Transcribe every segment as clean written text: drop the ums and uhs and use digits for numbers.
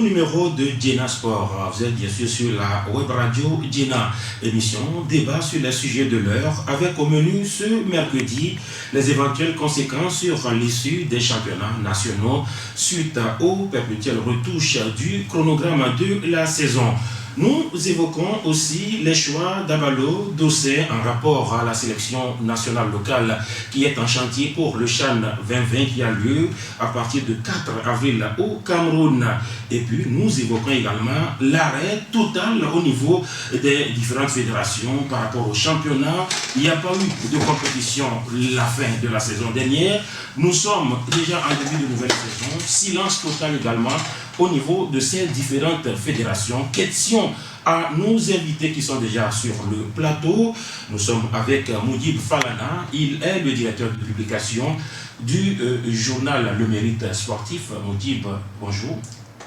numéro de Djena Sport. Vous êtes bien sûr sur la web radio Djena. Émission débat sur les sujets de l'heure avec au menu ce mercredi les éventuelles conséquences sur l'issue des championnats nationaux suite aux perpétuelles retouches du chronogramme de la saison. Nous évoquons aussi les choix d'Abalo Dossé en rapport à la sélection nationale locale qui est en chantier pour le CHAN 2020 qui a lieu à partir du 4 avril au Cameroun. Et puis nous évoquons également l'arrêt total au niveau des différentes fédérations par rapport au championnat. Il n'y a pas eu de compétition la fin de la saison dernière. Nous sommes déjà en début de nouvelle saison. Silence total également au niveau de ces différentes fédérations. Question à nos invités qui sont déjà sur le plateau. Nous sommes avec Moudib Falana. Il est le directeur de publication du journal Le Mérite Sportif. Moudib, bonjour.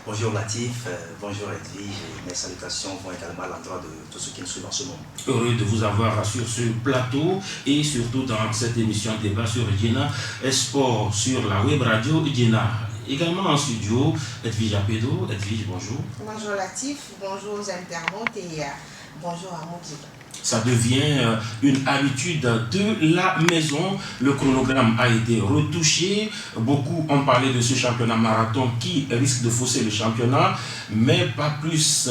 Bonjour Latif, bonjour Edwige, et mes salutations vont également à l'endroit de tous ceux qui nous suivent en ce moment. Heureux de vous avoir sur ce plateau et surtout dans cette émission débat sur Djena Sport sur la web radio Djena. Également en studio, Edwige Apedo. Edwige, bonjour. Bonjour Latif, bonjour aux internautes et bonjour à Moudib. Ça devient une habitude de la maison. Le chronogramme a été retouché. Beaucoup ont parlé de ce championnat marathon qui risque de fausser le championnat, mais pas plus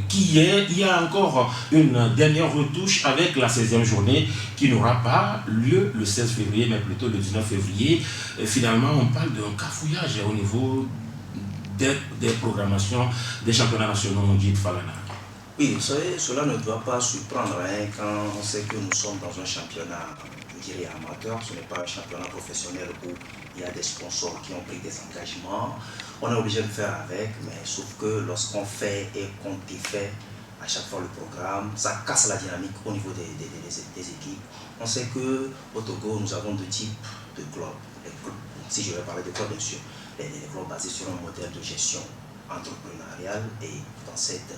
qu'hier. Il y a encore une dernière retouche avec la 16e journée qui n'aura pas lieu le 16 février, mais plutôt le 19 février. Et finalement, on parle d'un cafouillage au niveau des programmations des championnats nationaux mondiaux de Falana. Oui, vous savez, cela ne doit pas surprendre quand on sait que nous sommes dans un championnat, je dirais amateur. Ce n'est pas un championnat professionnel où il y a des sponsors qui ont pris des engagements. On est obligé de faire avec, mais sauf que lorsqu'on fait et qu'on défait à chaque fois le programme, ça casse la dynamique au niveau des équipes. On sait qu'au Togo, nous avons deux types de clubs. Si je vais parler de clubs, bien sûr, les clubs basés sur un modèle de gestion entrepreneuriale et dans cette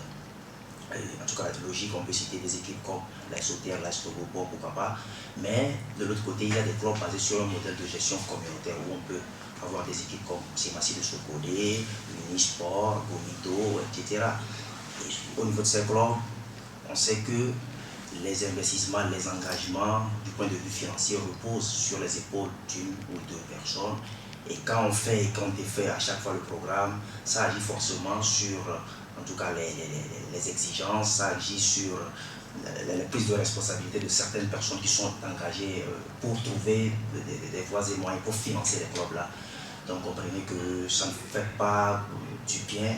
en tout cas la logique, on peut citer des équipes comme la SOTR, la Stogo, pourquoi pas, mais de l'autre côté, il y a des clubs basés sur un modèle de gestion communautaire où on peut avoir des équipes comme Simassi de Sokodé, Unisport, Gomito, etc. Et au niveau de ces clubs, on sait que les investissements, les engagements du point de vue financier reposent sur les épaules d'une ou deux personnes. Et quand on fait et quand on défait à chaque fois le programme, ça agit forcément sur en tout cas les exigences, ça agit sur la prise de responsabilité de certaines personnes qui sont engagées pour trouver des voies et moyens pour financer les clubs-là. Donc comprenez que ça ne fait pas du bien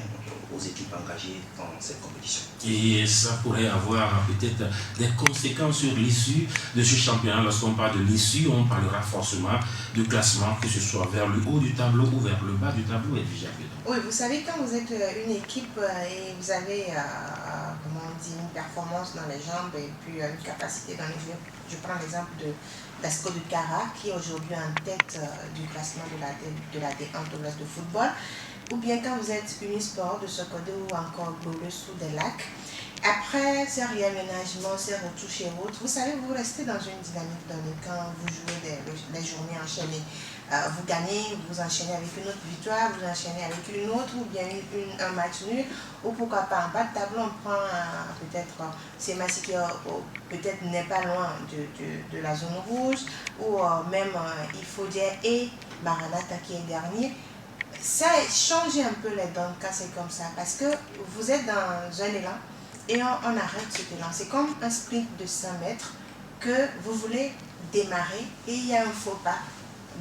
aux équipes engagées dans cette compétition. Et ça pourrait avoir peut-être des conséquences sur l'issue de ce championnat. Lorsqu'on parle de l'issue, on parlera forcément de classement, que ce soit vers le haut du tableau ou vers le bas du tableau. Oui, vous savez, quand vous êtes une équipe et vous avez comment on dit, une performance dans les jambes et puis une capacité dans les jeux, je prends l'exemple d'Asco de Cara qui est aujourd'hui en tête du classement de la D1 Togolese de football, ou bien quand vous êtes Unisport de Sokodé ou encore Glorieux sous des lacs. Après ces réaménagements, ces retouches et autres, vous savez, vous restez dans une dynamique donnée quand vous jouez les journées enchaînées. Vous gagnez, vous enchaînez avec une autre victoire, vous enchaînez avec une autre, ou bien un match nul, ou pourquoi pas en bas de tableau, on prend peut-être Simassi qui peut-être n'est pas loin de la zone rouge, ou même il faut dire et Maranatha qui est dernier. Ça change un peu les dons quand c'est comme ça, parce que vous êtes dans un élan et on arrête cet élan. C'est comme un sprint de 100 mètres que vous voulez démarrer et il y a un faux pas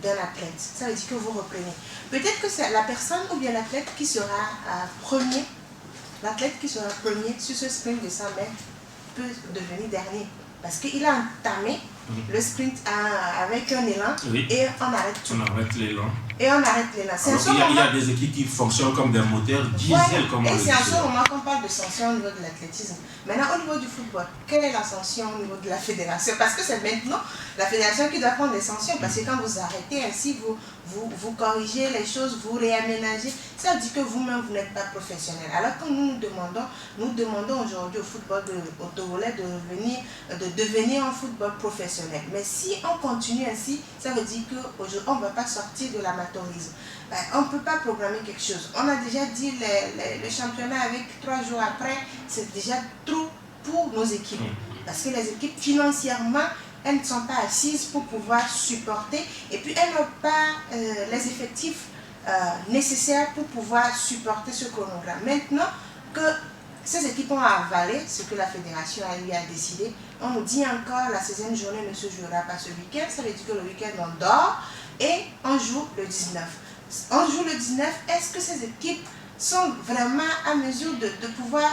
d'un athlète. Ça veut dire que vous reprenez. Peut-être que c'est la personne ou bien l'athlète qui sera premier. L'athlète qui sera premier sur ce sprint de 100 mètres peut devenir dernier. Parce qu'il a entamé le sprint avec un élan, oui, et on arrête tout. On arrête l'élan. Et on arrête l'élan. Il y a des équipes qui fonctionnent comme des moteurs diesel, comme on le dit. Et c'est en ce moment qu'on parle de sanction au niveau de l'athlétisme. Maintenant, au niveau du football, quelle est la sanction au niveau de la fédération? Parce que c'est maintenant la fédération qui doit prendre des sanctions. Parce que quand vous arrêtez ainsi, vous corrigez les choses, vous réaménagez. Ça veut dire que vous-même, vous n'êtes pas professionnel. Alors que nous demandons aujourd'hui au football au Togolais de devenir un football professionnel. Mais si on continue ainsi, ça veut dire qu'aujourd'hui, on ne va pas sortir de l'amateurisme. On ne peut pas programmer quelque chose. On a déjà dit le championnat avec 3 jours après, c'est déjà trop pour nos équipes. Parce que les équipes, financièrement, elles ne sont pas assises pour pouvoir supporter. Et puis, elles n'ont pas les effectifs nécessaires pour pouvoir supporter ce chronogramme. Maintenant que ces équipes ont avalé ce que la fédération a décidé, on nous dit encore la 16e journée ne se jouera pas ce week-end. Ça veut dire que le week-end, on dort et on joue le 19. On joue le 19. Est-ce que ces équipes sont vraiment à mesure de pouvoir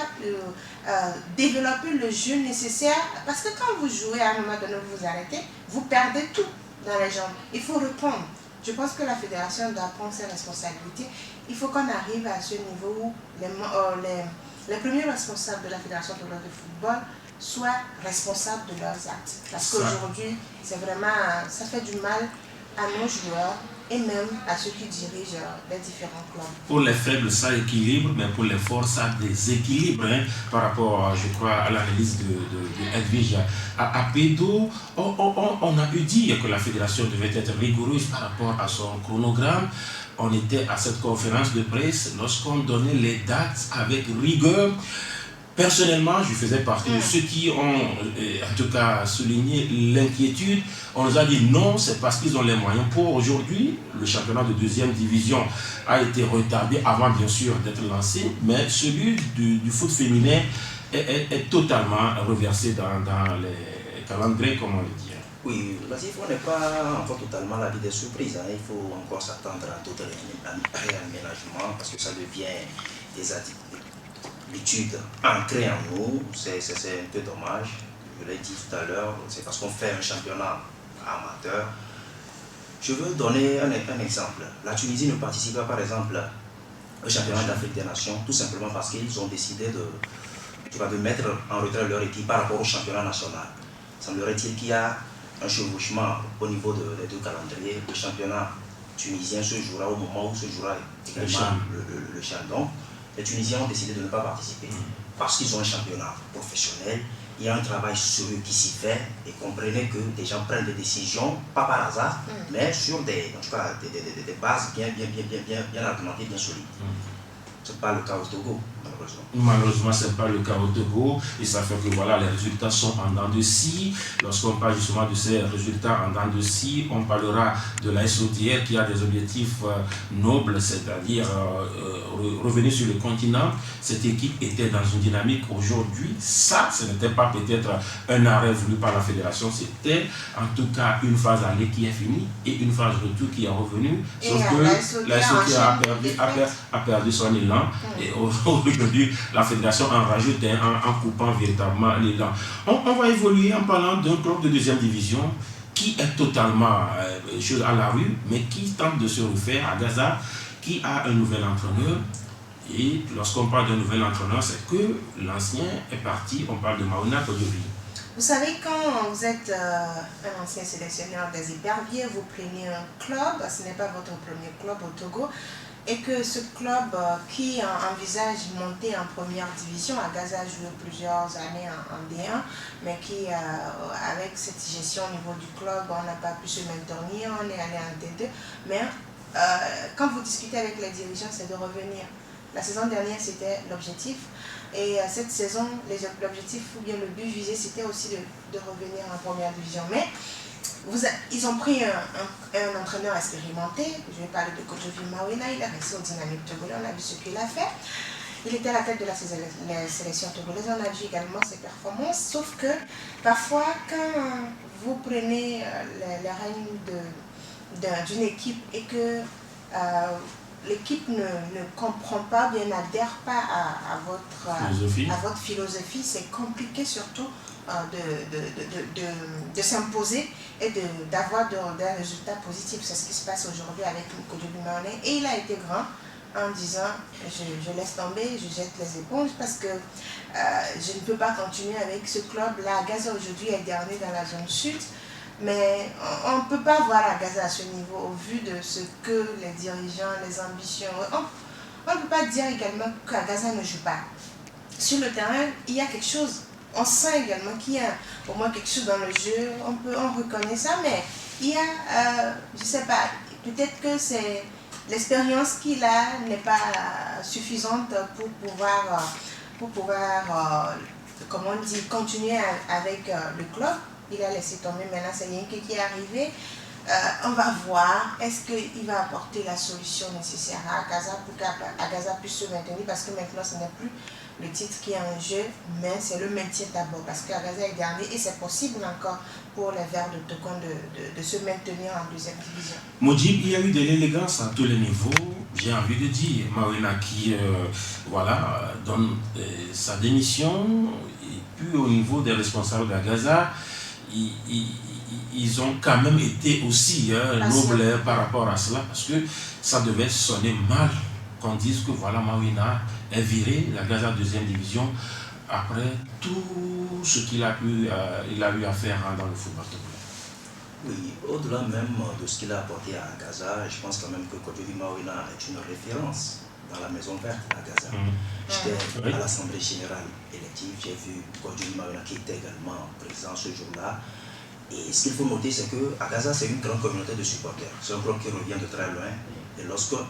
développer le jeu nécessaire? Parce que quand vous jouez à un moment donné, vous vous arrêtez, vous perdez tout dans les jambes. Il faut reprendre. Je pense que la fédération doit prendre ses responsabilités. Il faut qu'on arrive à ce niveau où les premiers responsables de la fédération de football soient responsables de leurs actes. Parce qu'aujourd'hui, c'est vraiment, ça fait du mal à nos joueurs et même à ceux qui dirigent les différents clubs. Pour les faibles, ça équilibre, mais pour les forts, ça déséquilibre, hein, par rapport, je crois, à l'analyse de Edwige Apedo. On a pu dire que la fédération devait être rigoureuse par rapport à son chronogramme. On était à cette conférence de presse lorsqu'on donnait les dates avec rigueur. Personnellement, je faisais partie de ceux qui ont, en tout cas, souligné l'inquiétude. On nous a dit non, c'est parce qu'ils ont les moyens. Pour aujourd'hui, le championnat de 2e division a été retardé avant, bien sûr, d'être lancé, mais celui du foot féminin est totalement reversé dans les calendriers, comme on le dit. Oui, parce qu'il n'est pas encore totalement à l'abri des surprises. Il faut encore s'attendre à d'autres réaménagements parce que ça devient des habitudes ancrées en nous. C'est un peu dommage. Je l'ai dit tout à l'heure, c'est parce qu'on fait un championnat amateur. Je veux donner un exemple. La Tunisie ne participe pas, par exemple, au championnat d'Afrique des Nations, tout simplement parce qu'ils ont décidé de mettre en retrait leur équipe par rapport au championnat national. Semblerait-il qu'il y a un chevauchement au niveau des deux calendriers. Le championnat tunisien se jouera au moment où se jouera le CHAN. Donc, les Tunisiens ont décidé de ne pas participer parce qu'ils ont un championnat professionnel. Il y a un travail sérieux qui s'y fait et comprenez que des gens prennent des décisions, pas par hasard, mais sur des bases bien argumentées, bien solides. Ce n'est pas le cas au Togo, malheureusement. Malheureusement, ce n'est pas le cas au Togo. Et ça fait que voilà, les résultats sont en dents de scie. Lorsqu'on parle justement de ces résultats en dents de scie, on parlera de la SOTR qui a des objectifs nobles, c'est-à-dire revenir sur le continent. Cette équipe était dans une dynamique aujourd'hui. Ça, ce n'était pas peut-être un arrêt voulu par la fédération, c'était en tout cas une phase aller qui est finie et une phase retour qui est revenue. Sauf que la SOTR a perdu son élan. Et aujourd'hui, la fédération en rajoute en coupant véritablement l'élan. On va évoluer en parlant d'un club de 2e division qui est totalement à la rue, mais qui tente de se refaire à Gaza, qui a un nouvel entraîneur. Et lorsqu'on parle d'un nouvel entraîneur, c'est que l'ancien est parti, on parle de Maouna Kodjovi. Vous savez, quand vous êtes un ancien sélectionneur des Éperviers, vous prenez un club, ce n'est pas votre premier club au Togo, et que ce club qui envisage monter en première division, à Gaza a joué plusieurs années en D1, mais qui, avec cette gestion au niveau du club, on n'a pas pu se maintenir, on est allé en D2. Mais quand vous discutez avec les dirigeants, c'est de revenir. La saison dernière, c'était l'objectif. Et cette saison, l'objectif ou bien le but visé, c'était aussi de revenir en première division. Mais ils ont pris un entraîneur expérimenté. Je vais parler de Kodjovi Maouna. Il est resté au Dynamique togolais. On a vu ce qu'il a fait. Il était à la tête de la sélection togolaise. On a vu également ses performances. Sauf que parfois, quand vous prenez les règnes d'une équipe et que l'équipe ne comprend pas, bien n'adhère pas à votre philosophie, c'est compliqué surtout de s'imposer et d'avoir des résultats positifs. C'est ce qui se passe aujourd'hui avec Kodjovi Maouna. Et il a été grand en disant je laisse tomber, je jette les éponges parce que je ne peux pas continuer avec ce club-là. Gaza aujourd'hui est dernier dans la zone sud. Mais on ne peut pas voir Agaza à ce niveau au vu de ce que les dirigeants, les ambitions. On ne peut pas dire également qu'Agaza ne joue pas. Sur le terrain, il y a quelque chose. On sent également qu'il y a au moins quelque chose dans le jeu. On reconnaît ça, mais il y a, je ne sais pas, peut-être que c'est l'expérience qu'il a n'est pas suffisante pour pouvoir comment on dit, continuer avec le club. Il a laissé tomber, maintenant c'est Yenke qui est arrivé. On va voir, est-ce qu'il va apporter la solution nécessaire à Agaza pour qu'Agaza puisse se maintenir, parce que maintenant ce n'est plus le titre qui est en jeu, mais c'est le maintien d'abord, parce qu'Agaza est dernier et c'est possible encore pour les Verts de Tokon de se maintenir en deuxième division. Modib, il y a eu de l'élégance à tous les niveaux, j'ai envie de dire. Mawina qui donne sa démission, et puis au niveau des responsables d'Agaza, ils ont quand même été aussi nobles par rapport à cela, parce que ça devait sonner mal qu'on dise que voilà, Mawina est viré, la Gaza deuxième division, après tout ce qu'il a eu à faire dans le football. Oui, au-delà même de ce qu'il a apporté à Gaza, je pense quand même que Kodjovi Mawina est une référence dans la maison verte à Gaza. J'étais à l'Assemblée générale élective, j'ai vu Kodjovi Mawina qui était également présent ce jour-là. Et ce qu'il faut noter, c'est qu'à Gaza, c'est une grande communauté de supporters. C'est un club qui revient de très loin. Et lorsqu'on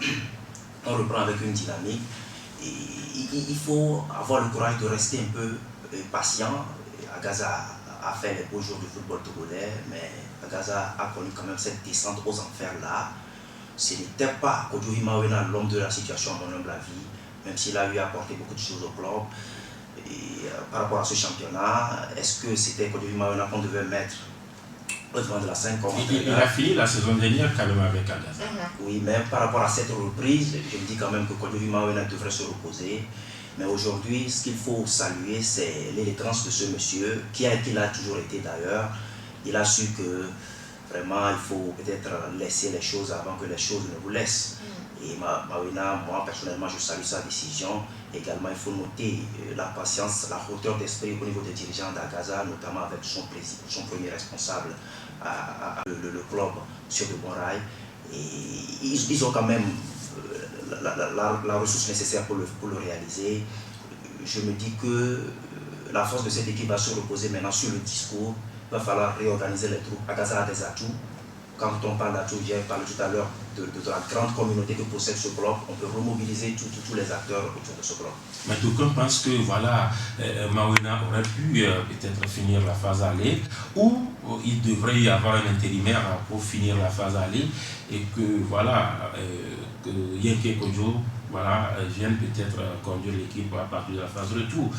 reprend avec une dynamique, il faut avoir le courage de rester un peu patient. Agaza a fait les beaux jours du football togolais, mais Agaza a connu quand même cette descente aux enfers-là. Ce n'était pas Kodjovi Mawina l'homme de la situation, à mon humble avis, même s'il a eu à apporter beaucoup de choses au club. Et par rapport à ce championnat, est-ce que c'était Kodjovi Mawina qu'on devait mettre au devant de la scène comme il a fini la saison dernière quand même avec Agaza. Oui, mais par rapport à cette reprise, je me dis quand même que Kodjovi Mawina devrait se reposer. Mais aujourd'hui, ce qu'il faut saluer, c'est l'élégance de ce monsieur, qui a toujours été d'ailleurs. Il a su que vraiment, il faut peut-être laisser les choses avant que les choses ne vous laissent. Et Mawina, moi personnellement, je salue sa décision. Également, il faut noter la patience, la hauteur d'esprit au niveau des dirigeants d'Agaza, notamment avec son premier responsable, le club sur de bons rails. Et ils ont quand même la ressource nécessaire pour le réaliser. Je me dis que la force de cette équipe va se reposer maintenant sur le discours. Il va falloir réorganiser les troupes. Agaza a des atouts. Quand on parle d'atouts, j'ai parlé tout à l'heure de la grande communauté que possède ce bloc. On peut remobiliser tous les acteurs autour de ce bloc. Mais d'aucuns pensent que voilà, Mawina aurait pu peut-être finir la phase aller, ou il devrait y avoir un intérimaire pour finir la phase aller, et que voilà, que Yenke Kodjo vienne peut-être conduire l'équipe à partir de la phase retour.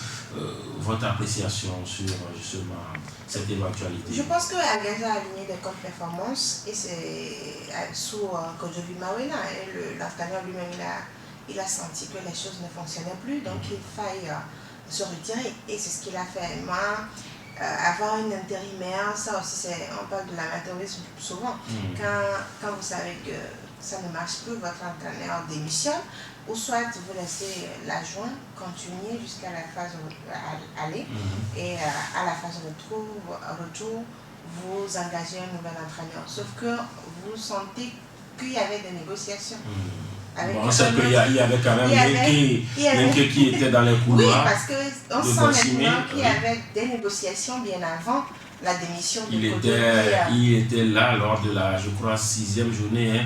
Votre appréciation sur justement cette éventualité? Je pense que Agaza a aligné des comptes performances et c'est sous Kodjovi Mawina. L'entraîneur lui-même il a senti que les choses ne fonctionnaient plus, donc il faille se retirer. Et c'est ce qu'il a fait. Moi, avoir une intérimaire, ça aussi, on parle de l'amateurisme souvent. Quand vous savez que ça ne marche plus, votre entraîneur démissionne, ou soit vous laissez l'adjoint continuer jusqu'à la phase aller, et à la phase retour, vous engagez un nouvel entraîneur. Sauf que vous sentez qu'il y avait des négociations. On sait qu'il y avait quand même Yenke qui était dans les couloirs. Oui, parce qu'on sent maintenant qu'il y avait des négociations bien avant la démission de il était là lors de la, je crois, 6e journée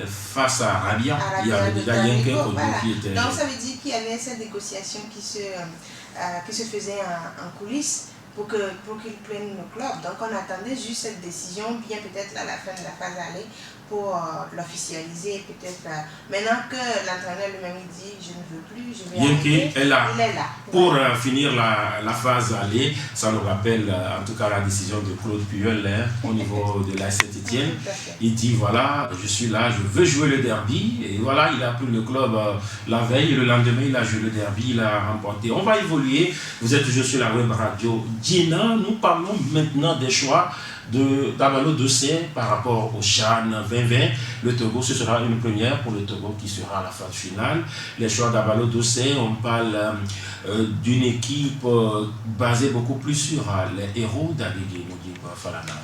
face à Arabia. Il y avait déjà Yenke qui était... Donc ça veut dire qu'il y avait cette négociation qui se faisait en coulisses pour qu'il prenne le club. Donc on attendait juste cette décision, bien peut-être à la fin de la phase aller, pour l'officialiser peut-être. Maintenant que l'entraîneur lui-même dit je ne veux plus, je vais Yenke est là. Il est là. Pour finir la phase aller, ça nous rappelle en tout cas la décision de Claude Puel au niveau de la Saint-Étienne. Il dit voilà, je suis là, je veux jouer le derby. Et voilà, il a pris le club la veille, le lendemain il a joué le derby, il a remporté. On va évoluer, vous êtes toujours sur la web radio Djina. Nous parlons maintenant des choix d'Abalo Dossé par rapport au CHAN 2020. Le Togo, ce sera une première pour le Togo qui sera à la phase finale. Les choix d'Abalo Dossé, on parle d'une équipe basée beaucoup plus sur les héros d'Abigé Falana.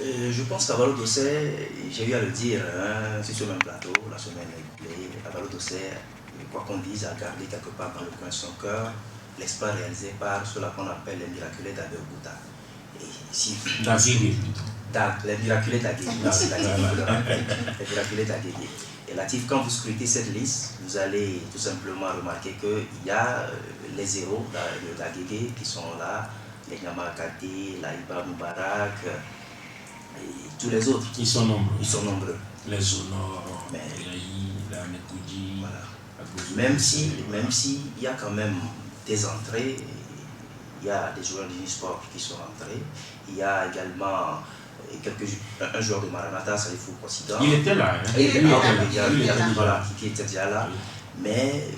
Je pense qu'à Valo d'Ossé, j'ai eu à le dire sur ce même plateau, la semaine écoulée, à Valo d'Ossé, quoi qu'on dise, a gardé quelque part dans le coin de son cœur l'exploit réalisé par cela qu'on appelle les miraculés d'Abeokuta. Et si les miraculés d'Agégué. Les miraculés d'Agégué. Et Latif, quand vous scrutez cette liste, vous allez tout simplement remarquer qu'il y a les héros d'Agégué qui sont là, les Nyamakati, l'Aïba Moubarak, et tous les autres. Ils sont nombreux. Ils sont nombreux. Les Honors, la Mekoudi. Voilà. Même si il y a quand même des entrées, il y a des joueurs du sport qui sont entrés, il y a également un joueur de Maranatha, Salifou Kossidor. Il était là. Hein? Il était là. Qui était déjà là. Mais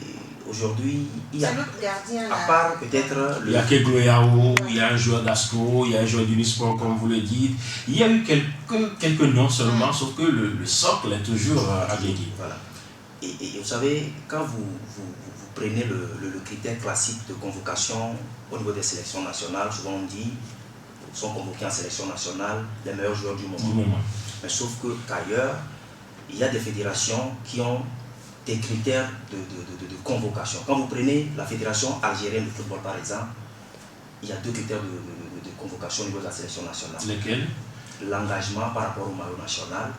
aujourd'hui, il y a, à part peut-être... Il y a Kegloyao, il y a un joueur d'Asco, il y a un joueur d'Unisport, comme vous le dites. Il y a eu quelques noms seulement, sauf que le socle est toujours à Guégué. Voilà. Et vous savez, quand vous prenez le critère classique de convocation au niveau des sélections nationales, souvent on dit sont convoqués en sélection nationale les meilleurs joueurs du moment. Mais sauf qu'ailleurs, il y a des fédérations qui ont des critères de convocation. Quand vous prenez la fédération algérienne de football par exemple, il y a 2 critères de convocation au niveau de la sélection nationale. Lesquels? L'engagement par rapport au maillot national,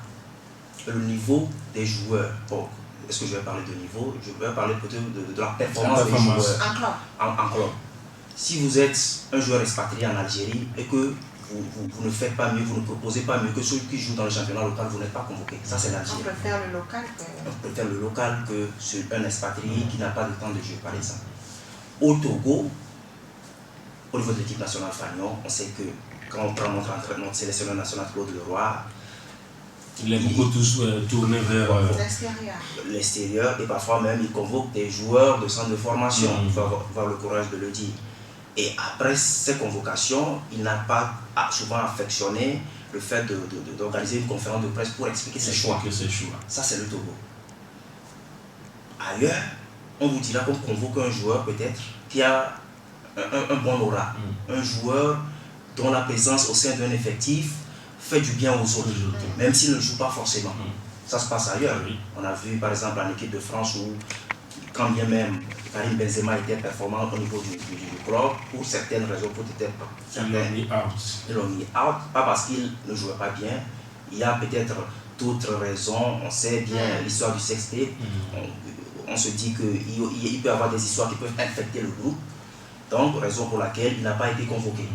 le niveau des joueurs. Bon, est-ce que je vais parler de niveau? Je vais parler peut-être de la performance des joueurs en club. Si vous êtes un joueur expatrié en Algérie et que vous ne faites pas mieux, vous ne proposez pas mieux que ceux qui jouent dans le championnat local, vous n'êtes pas convoqué. Ça, c'est l'Algérie. On préfère le local que un expatrié qui n'a pas de temps de jeu, par exemple. Au Togo, au niveau de l'équipe nationale Fagnon, on sait que quand on prend notre sélectionneur national Claude Leroy, il est beaucoup tourné vers l'extérieur et parfois même il convoque des joueurs de centre de formation. Il faut avoir le courage de le dire. Et après ces convocations, il n'a pas souvent affectionné le fait d'organiser une conférence de presse pour expliquer ses choix. Ça, c'est le Togo. Ailleurs, on vous dira qu'on convoque un joueur peut-être qui a un bon aura, un joueur dont la présence au sein d'un effectif fait du bien aux autres, même s'il ne joue pas forcément. Ça se passe ailleurs. On a vu par exemple en équipe de France où, quand bien même Karim Benzema était performant au niveau du club, pour certaines raisons, peut-être ils l'ont mis out, pas parce qu'il ne jouait pas bien. Il y a peut-être d'autres raisons. On sait bien l'histoire du sextape. On se dit qu'il peut y avoir des histoires qui peuvent infecter le groupe. Donc, raison pour laquelle il n'a pas été convoqué.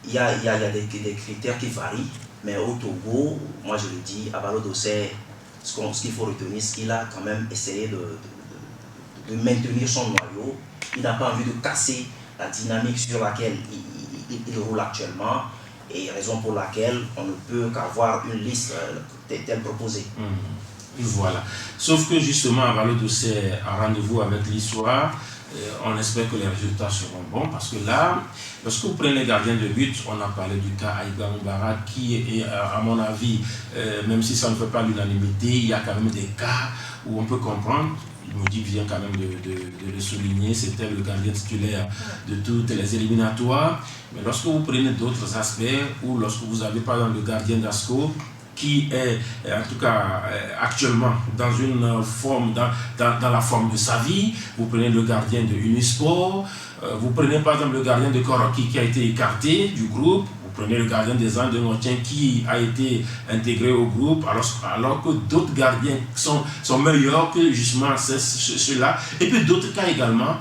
Il y a des critères qui varient, mais au Togo, moi je le dis, à Valo d'Ossé, ce qu'il faut retenir, c'est qu'il a quand même essayé de maintenir son noyau. Il n'a pas envie de casser la dynamique sur laquelle il roule actuellement, et raison pour laquelle on ne peut qu'avoir une liste telle proposée. Voilà. Sauf que justement, à Valo d'Ossé, un rendez-vous avec l'histoire, on espère que les résultats seront bons parce que là, lorsque vous prenez les gardiens de but, on a parlé du cas Aïba Moubarak qui est, à mon avis, même si ça ne fait pas l'unanimité, il y a quand même des cas où on peut comprendre. Il me dit vient quand même de le souligner, c'était le gardien titulaire de toutes les éliminatoires. Mais lorsque vous prenez d'autres aspects, ou lorsque vous avez par exemple le gardien d'Asco, qui est en tout cas actuellement dans une forme, dans la forme de sa vie. Vous prenez le gardien de Unisport, vous prenez par exemple le gardien de Koroki qui a été écarté du groupe, vous prenez le gardien des Andes de Notien qui a été intégré au groupe, alors que d'autres gardiens sont meilleurs que justement ceux-là. Et puis d'autres cas également,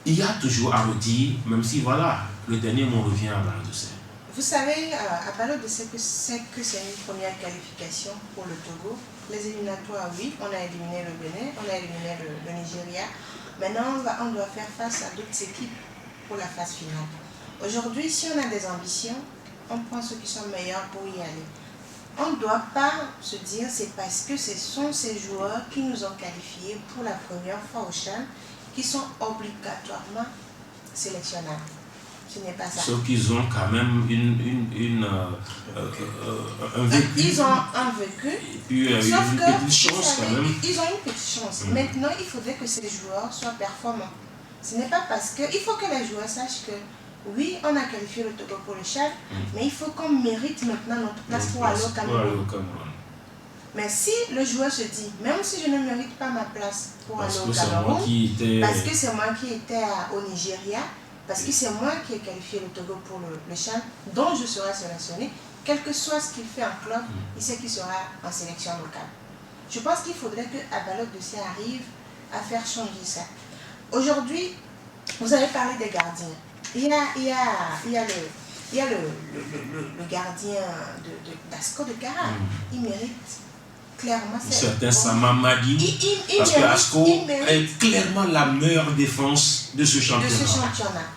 il y a toujours à redire, même si voilà, le dernier mot revient à Valo d'Ossé. Vous savez, à Valo d'Ossé, c'est une première qualification pour le Togo. Les éliminatoires, oui, on a éliminé le Bénin, on a éliminé le Nigeria. Maintenant, on doit faire face à d'autres équipes pour la phase finale. Aujourd'hui, si on a des ambitions, on prend ceux qui sont meilleurs pour y aller. On ne doit pas se dire c'est parce que ce sont ces joueurs qui nous ont qualifiés pour la première fois au CHAN qui sont obligatoirement sélectionnables. Ce n'est pas ça. Sauf qu'ils ont quand même un vécu. Ils ont un vécu. Et puis une petite chance quand même. Ils ont une petite chance. Maintenant, il faudrait que ces joueurs soient performants. Ce n'est pas parce que... Il faut que les joueurs sachent que oui, on a qualifié le Togo pour le Tchad, mais il faut qu'on mérite maintenant notre place pour aller au Cameroun. Mais si le joueur se dit, même si je ne mérite pas ma place pour aller au Cameroun, parce que c'est moi qui étais au Nigeria, parce que c'est moi qui ai qualifié le Togo pour le Tchad, dont je serai sélectionné, quel que soit ce qu'il fait en club, il sait qu'il sera en sélection locale. Je pense qu'il faudrait que Abalo Dossé arrive à faire changer ça. Aujourd'hui, vous avez parlé des gardiens. Il y a le gardien d'Asco de Kara. Il mérite clairement. Certain Sama Madi, parce que Asco est clairement la meilleure défense de ce championnat.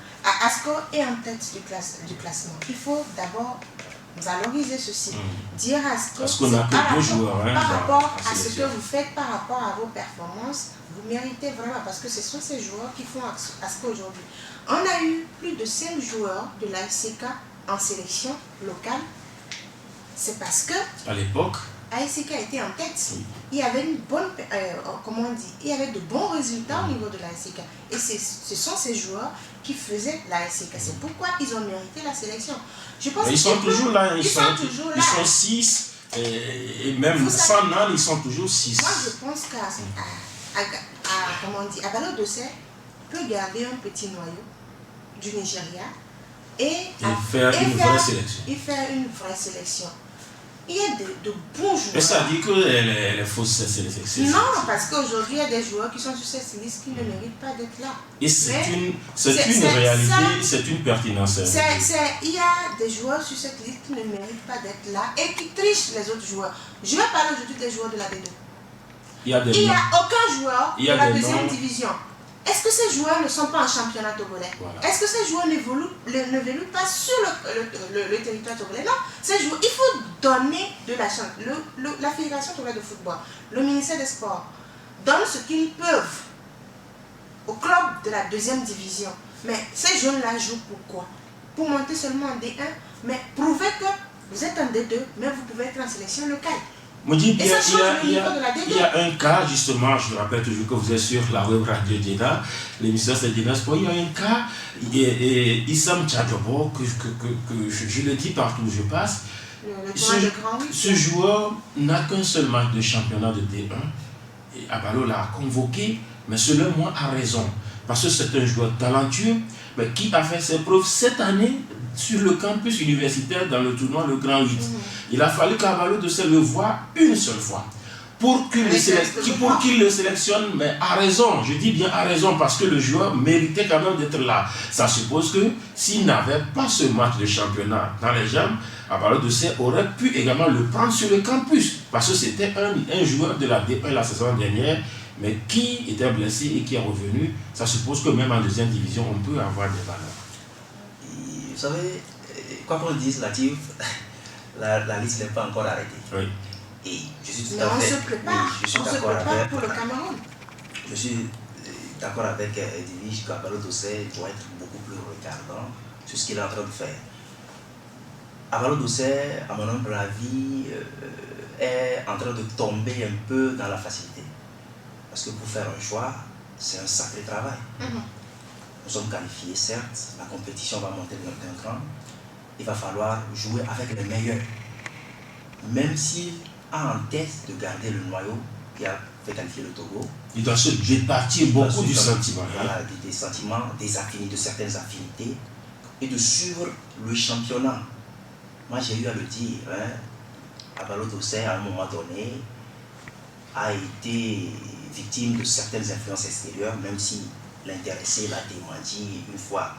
Asco est en tête du classement. Il faut d'abord valoriser ceci. Dire à Asco n'a que deux joueurs, par rapport à ce que vous faites, par rapport à vos performances, vous méritez vraiment, parce que ce sont ces joueurs qui font Asco aujourd'hui. On a eu plus de 5 joueurs de l'ASK en sélection locale. C'est parce que à l'époque, ASK était en tête. Il y avait une bonne, il y avait de bons résultats au niveau de l'ASK. Et ce sont ces joueurs qui faisaient l'ASK. C'est pourquoi ils ont mérité la sélection. Je pense ils sont toujours là. Ils sont 6. Et même sans Nan, ils sont toujours 6. Moi, je pense Abalo Dossé peut garder un petit noyau du Nigeria et faire une vraie sélection. Il y a de bons joueurs. Et ça dit qu'elle est fausse, cette sélection. Non, parce qu'aujourd'hui, il y a des joueurs qui sont sur cette liste qui ne méritent pas d'être là. Et c'est une réalité, c'est une pertinence. Il y a des joueurs sur cette liste qui ne méritent pas d'être là et qui trichent les autres joueurs. Je vais parler aujourd'hui des joueurs de la D2. Il n'y a aucun joueur de la deuxième division. Est-ce que ces joueurs ne sont pas en championnat togolais? Est-ce que ces joueurs n'évoluent pas sur le territoire togolais? Non, ces joueurs, il faut donner de la chance. La Fédération togolaise de football, le ministère des Sports, donne ce qu'ils peuvent au club de la deuxième division. Mais ces jeunes-là jouent pourquoi? Pour monter seulement en D1, mais prouvez que vous êtes en D2, mais vous pouvez être en sélection locale. Il y a un cas, justement, je me rappelle toujours que vous êtes sur la web radio Djeda, l'émission c'est Djeda Sport, il y a un cas, Issam Tchadjobo, que je le dis partout où je passe, ce joueur n'a qu'un seul match de championnat de D1, et Abalo l'a convoqué, mais selon moi a raison, parce que c'est un joueur talentueux, mais qui a fait ses preuves cette année sur le campus universitaire dans le tournoi Le Grand 8. Il a fallu qu'Abalo Dossé le voie une seule fois pour qu'il le sélectionne, mais à raison, je dis bien à raison, parce que le joueur méritait quand même d'être là. Ça suppose que s'il n'avait pas ce match de championnat dans les jambes, Abalo Dossé aurait pu également le prendre sur le campus, parce que c'était un joueur de la D1 la saison dernière, mais qui était blessé et qui est revenu. Ça suppose que même en deuxième division, on peut avoir des valeurs. Vous savez, quoi qu'on dise, la liste n'est pas encore arrêtée. Oui. Et je suis tout mais à on fait. se prépare, Oui, on se prépare pour le Cameroun. Je suis d'accord avec Edwige qu'Abalo Dossé doit être beaucoup plus regardant sur ce qu'il est en train de faire. Abalo Dossé, à mon humble avis, est en train de tomber un peu dans la facilité. Parce que pour faire un choix, c'est un sacré travail. Nous sommes qualifiés, certes, la compétition va monter d'un cran. Il va falloir jouer avec les meilleurs. Même s'il a en tête de garder le noyau qui a fait qualifier le Togo, il doit se départir beaucoup du sentiment. Voilà, des sentiments, des affinités, de certaines affinités, et de suivre le championnat. Moi, j'ai eu à le dire, Abalo Dossé, à un moment donné, a été victime de certaines influences extérieures, même si l'intéressé l'a démenti une fois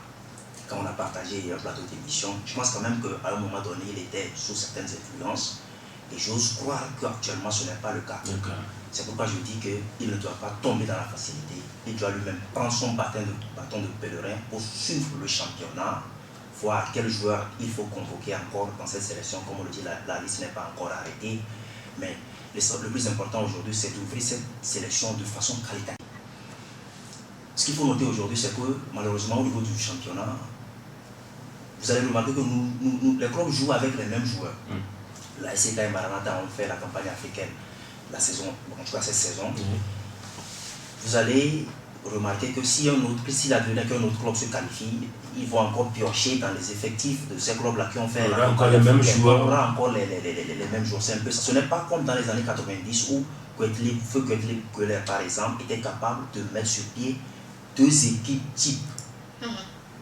quand on a partagé un plateau d'émission. Je pense quand même qu'à un moment donné, il était sous certaines influences et j'ose croire qu'actuellement ce n'est pas le cas. C'est pourquoi je dis qu'il ne doit pas tomber dans la facilité. Il doit lui-même prendre son bâton de pèlerin pour suivre le championnat, voir quel joueur il faut convoquer encore dans cette sélection. Comme on le dit, la liste n'est pas encore arrêtée. Mais le plus important aujourd'hui, c'est d'ouvrir cette sélection de façon qualitative. Ce qu'il faut noter aujourd'hui, c'est que malheureusement, au niveau du championnat, vous allez remarquer que les clubs jouent avec les mêmes joueurs. La SK et Maranatha ont fait la campagne africaine, la saison, en tout cas cette saison. Vous allez remarquer que si l'advenait qu'un autre club se qualifie, ils vont encore piocher dans les effectifs de ces clubs-là qui ont fait encore les mêmes joueurs. On aura encore les mêmes joueurs. C'est un peu ça. Ce n'est pas comme dans les années 90 où Feu Quetelet, par exemple, était capable de mettre sur pied 2 équipes types.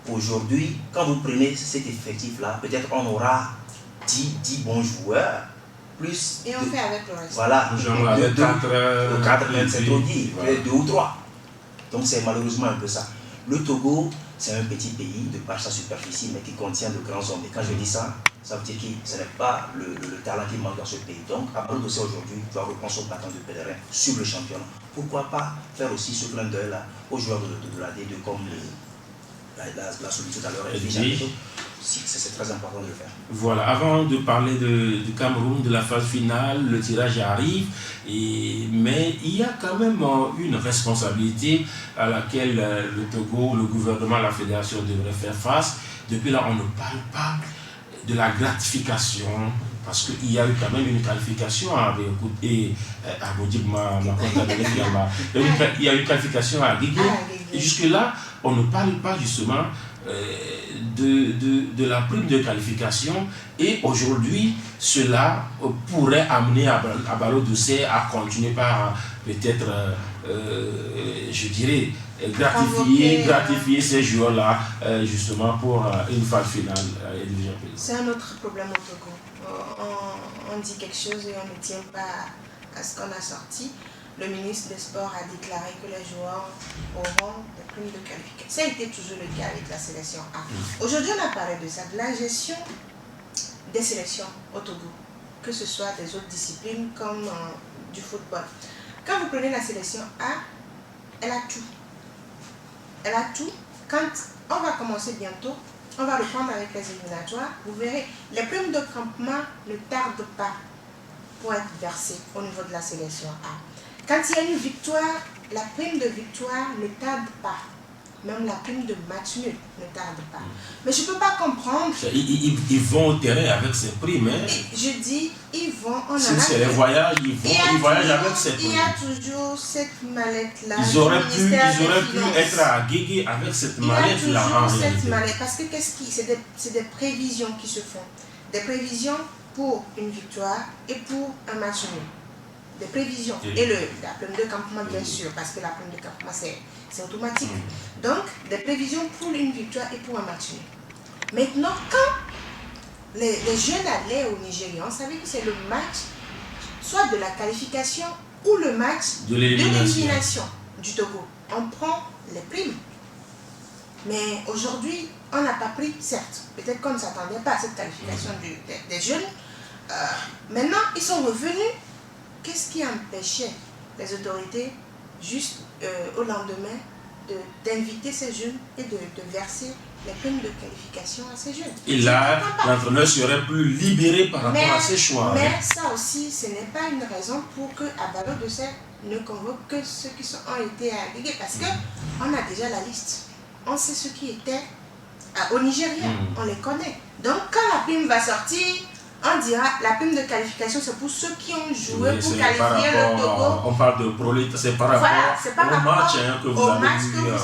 Aujourd'hui, quand vous prenez cet effectif-là, peut-être on aura 10 bons joueurs. Plus et on fait avec le reste. Voilà, genre avec 4 même, c'est trop dit, voilà. 2 ou 3. Donc c'est malheureusement un peu ça. Le Togo, c'est un petit pays de par sa superficie, mais qui contient de grands hommes. Et quand je dis ça, ça veut dire que ce n'est pas le talent qui manque dans ce pays. Donc, Abalo Dossé aujourd'hui doit reprendre son bâton de pèlerin sur le championnat. Pourquoi pas faire aussi ce clin d'œil là aux joueurs de la D2 comme la solitude à l'heure et c'est très important de le faire. Voilà, avant de parler du Cameroun, de la phase finale, le tirage arrive, mais il y a quand même une responsabilité à laquelle le Togo, le gouvernement, la fédération devrait faire face. Depuis là, on ne parle pas de la gratification, parce qu'il y a eu quand même une qualification à il y a eu une qualification à Guégué. Et jusque-là, on ne parle pas justement de la prime de qualification, et aujourd'hui cela pourrait amener Abalo Dossé à continuer par peut-être je dirais gratifier ces joueurs-là justement pour une phase finale. C'est un autre problème au Togo. On dit quelque chose et on ne tient pas à ce qu'on a sorti. Le ministre des Sports a déclaré que les joueurs auront des primes de qualification. Ça a été toujours le cas avec la sélection A. Aujourd'hui, on a parlé de ça, de la gestion des sélections au Togo, que ce soit des autres disciplines comme du football. Quand vous prenez la sélection A, elle a tout. Elle a tout. Quand on va commencer bientôt, on va reprendre avec les éliminatoires, vous verrez, les primes de campement ne tardent pas pour être versées au niveau de la sélection A. Quand il y a une victoire, la prime de victoire ne tarde pas. Même la prime de match nul ne tarde pas. Mais je ne peux pas comprendre. Ils vont au terrain avec ces primes. Hein? Je dis, ils vont. C'est les voyages, ils voyagent avec ces primes. Il y a toujours cette mallette-là. Ils auraient pu être à Guégué avec cette mallette-là. Il y a toujours cette mallette. Parce que c'est des prévisions qui se font. Des prévisions pour une victoire et pour un match nul. Des prévisions. Et la prime de campement, bien sûr, parce que la prime de campement, c'est automatique. Donc, des prévisions pour une victoire et pour un match nul. Maintenant, quand les jeunes allaient au Nigeria, on savait que c'est le match, soit de la qualification ou le match de l'élimination du Togo. On prend les primes. Mais aujourd'hui, on n'a pas pris, certes. Peut-être qu'on ne s'attendait pas à cette qualification des jeunes. Maintenant, ils sont revenus. Qu'est-ce qui empêchait les autorités, juste au lendemain, d'inviter ces jeunes et de verser les primes de qualification à ces jeunes? Et là, l'entraîneur serait plus libéré par rapport à ses choix. Mais ça aussi, ce n'est pas une raison pour que Abalo Dossé ne convoque que ceux qui ont été agrégés. Parce qu'on a déjà la liste. On sait ceux qui étaient au Nigeria. On les connaît. Donc, quand la prime va sortir, on dira la prime de qualification, c'est pour ceux qui ont joué pour qualifier le Togo. On parle de prolétaire, c'est par rapport au match que vous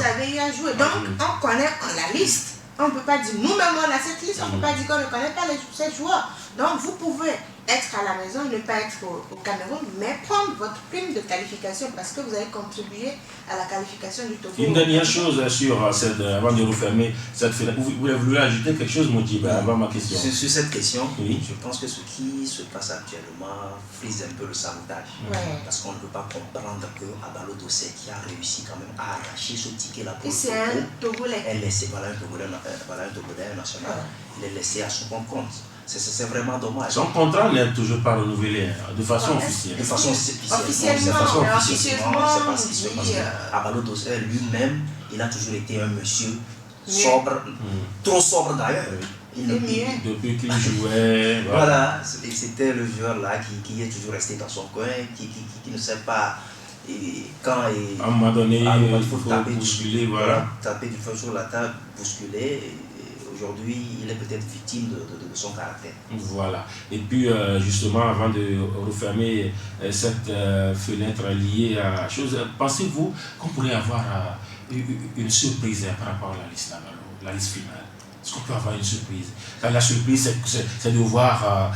avez eu à jouer. Donc, on connaît la liste. On ne peut pas dire, nous-mêmes on a cette liste, on ne peut pas dire qu'on ne connaît pas ces joueurs. Donc, vous pouvez être à la maison, ne pas être au Cameroun, mais prendre votre prime de qualification parce que vous avez contribué à la qualification du Togo. Une dernière chose sur cette, avant de refermer cette finale, vous voulez ajouter quelque chose, Moudjib, avant ma question? Sur cette question, je pense que ce qui se passe actuellement frise un peu le sabotage. Parce qu'on ne peut pas comprendre que Abalo Dossé, qui a réussi quand même à arracher ce ticket-là pour le Togo, un Togolais. Voilà un Togolais national. Il est laissé à son bon compte. C'est vraiment dommage. Son contrat n'est toujours pas renouvelé de façon officielle. De façon officiellement, c'est parce qu'il se passe. Abalo Dossé lui-même, il a toujours été un monsieur sobre, trop sobre d'ailleurs. Depuis qu'il jouait. Voilà, c'était le joueur là qui est toujours resté dans son coin, qui ne sait pas quand à un moment donné, il faut taper bousculer, voilà. Taper du feu sur la table, bousculer. aujourd'hui, il est peut-être victime de son caractère. Voilà. Et puis, justement, avant de refermer cette fenêtre liée à la chose, pensez-vous qu'on pourrait avoir une surprise par rapport à la liste finale? Est-ce qu'on peut avoir une surprise? La surprise, c'est de voir,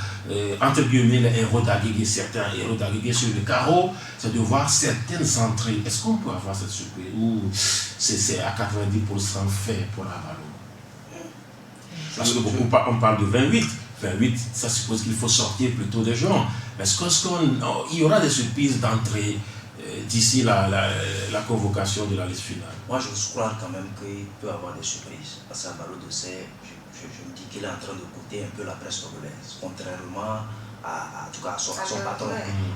entre guillemets, les héros d'Aguégué, certains héros d'Aguégué sur le carreau, c'est de voir certaines entrées. Est-ce qu'on peut avoir cette surprise? Ou c'est à 90% fait pour Abalo? Parce que beaucoup, on parle de 28. 28, ça suppose qu'il faut sortir plutôt des gens. Est-ce qu'il y aura des surprises d'entrée d'ici la convocation de la liste finale? Moi, je crois quand même qu'il peut y avoir des surprises. Parce qu'à Ballot de Serre, je me dis qu'il est en train de goûter un peu la presse togolaise. Contrairement en tout cas à son patron.